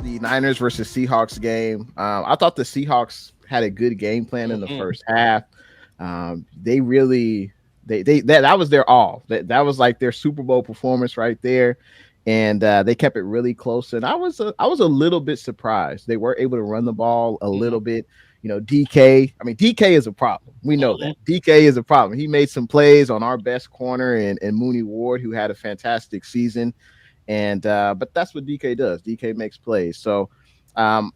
the Niners versus Seahawks game. I thought the Seahawks had a good game plan in the first half. They really that was their all. That was like their Super Bowl performance right there, and they kept it really close. And I was a little bit surprised they were able to run the ball a little bit. DK. I mean, DK is a problem. We know that DK is a problem. He made some plays on our best corner and Mooney Ward, who had a fantastic season. And but that's what DK does. DK makes plays. So the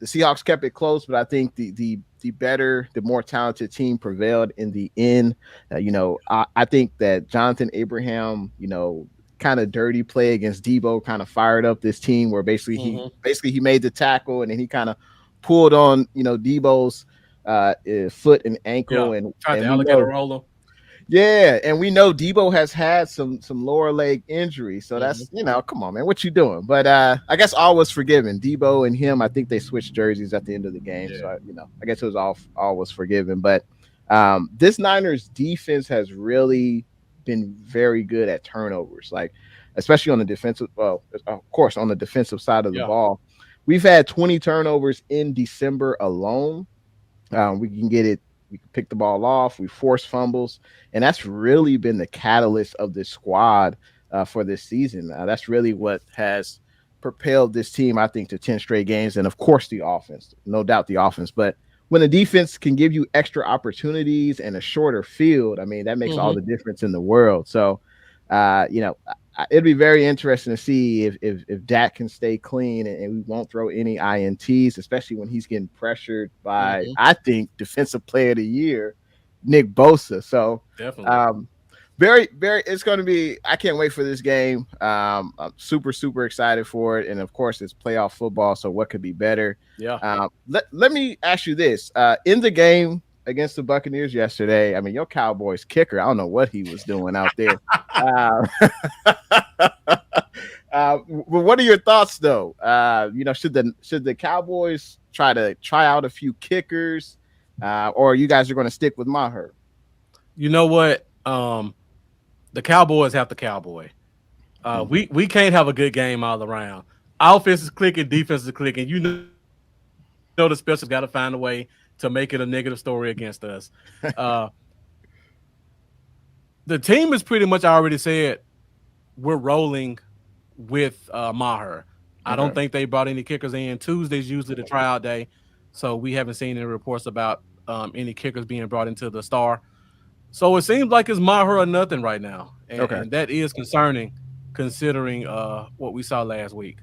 Seahawks kept it close, but I think the better, the more talented team prevailed in the end. I think that Jonathan Abraham, kind of dirty play against Debo kind of fired up this team where basically he made the tackle and then he kind of pulled on Debo's foot and ankle and tried to alligator roll him. Yeah, and we know Debo has had some lower leg injury, so that's come on, man, what you doing? But I guess all was forgiven. Debo and him, I think they switched jerseys at the end of the game, so I guess it was all was forgiven. But this Niners defense has really been very good at turnovers, like especially on the defensive. Well, of course, on the defensive side of the ball, we've had 20 turnovers in December alone. We can get it. We can pick the ball off. We force fumbles, and that's really been the catalyst of this squad for this season. That's really what has propelled this team, I think, to 10 straight games. And of course, the offense, no doubt, the offense. But when the defense can give you extra opportunities and a shorter field, I mean, that makes all the difference in the world. So, it'd be very interesting to see if Dak can stay clean and we won't throw any INTs, especially when he's getting pressured by, I think, Defensive Player of the Year, Nick Bosa. So definitely, very, very. It's going to be. I can't wait for this game. I'm super, super excited for it, and of course, it's playoff football. So what could be better? Yeah. Let me ask you this: in the game against the Buccaneers yesterday, I mean, your Cowboys kicker, I don't know what he was doing out there. What are your thoughts, though? Should the Cowboys try out a few kickers, or you guys are going to stick with Maher? You know what? The Cowboys have the Cowboy. We can't have a good game all around. Offense is clicking, defense is clicking. The specials got to find a way to make it a negative story against us. The team has pretty much already said we're rolling with Maher. I don't think they brought any kickers in. Tuesday's usually the tryout day, so we haven't seen any reports about any kickers being brought into the Star. So it seems like it's Maher or nothing right now, and that is concerning considering what we saw last week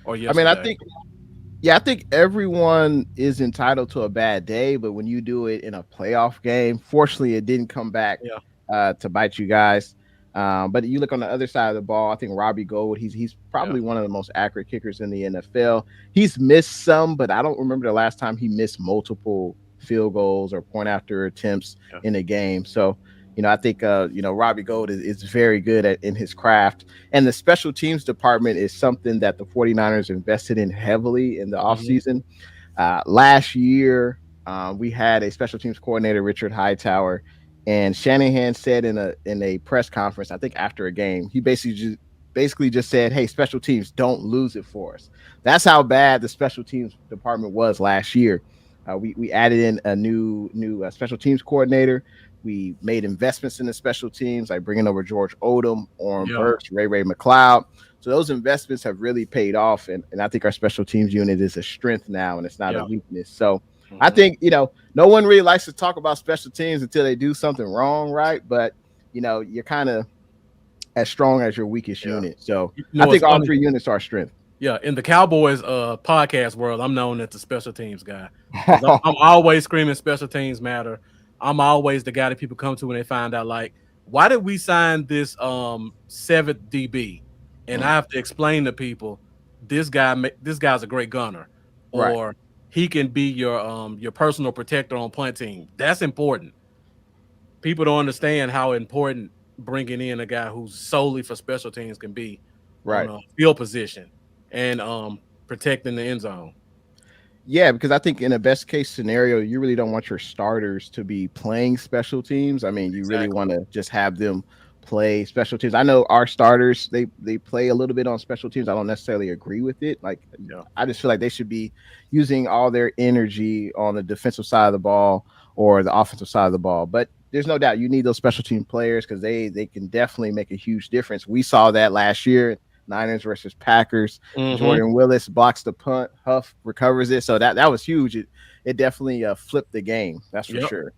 or yesterday. I mean, I think everyone is entitled to a bad day, but when you do it in a playoff game, fortunately, it didn't come back to bite you guys. But you look on the other side of the ball, I think Robbie Gould, he's probably one of the most accurate kickers in the NFL. He's missed some, but I don't remember the last time he missed multiple field goals or point after attempts in a game. So, I think, Robbie Gould is very good in his craft. And the special teams department is something that the 49ers invested in heavily in the offseason. Last year, we had a special teams coordinator, Richard Hightower, and Shanahan said in a press conference, I think after a game, he basically just said, hey, special teams, don't lose it for us. That's how bad the special teams department was last year. We added in a new special teams coordinator. We made investments in the special teams, like bringing over George Odom, Orrin Burks, Ray McLeod. So those investments have really paid off, and I think our special teams unit is a strength now, and it's not a weakness. So I think, no one really likes to talk about special teams until they do something wrong, right? But, you're kind of as strong as your weakest unit. So I think all three units are strength. Yeah, in the Cowboys podcast world, I'm known as the special teams guy. I'm always screaming special teams matter. I'm always the guy that people come to when they find out, like, why did we sign this 7th DB? And I have to explain to people, this guy's a great gunner, or he can be your personal protector on punt team. That's important. People don't understand how important bringing in a guy who's solely for special teams can be on a field position and protecting the end zone. Yeah, because I think in a best case scenario, you really don't want your starters to be playing special teams. I mean, you really want to just have them play special teams. I know our starters they play a little bit on special teams. I don't necessarily agree with it. Like I just feel like they should be using all their energy on the defensive side of the ball or the offensive side of the ball. But there's no doubt you need those special team players because they can definitely make a huge difference. We saw that last year. Niners versus Packers. Jordan Willis blocks the punt. Huff recovers it. So that was huge. It definitely flipped the game. That's for sure.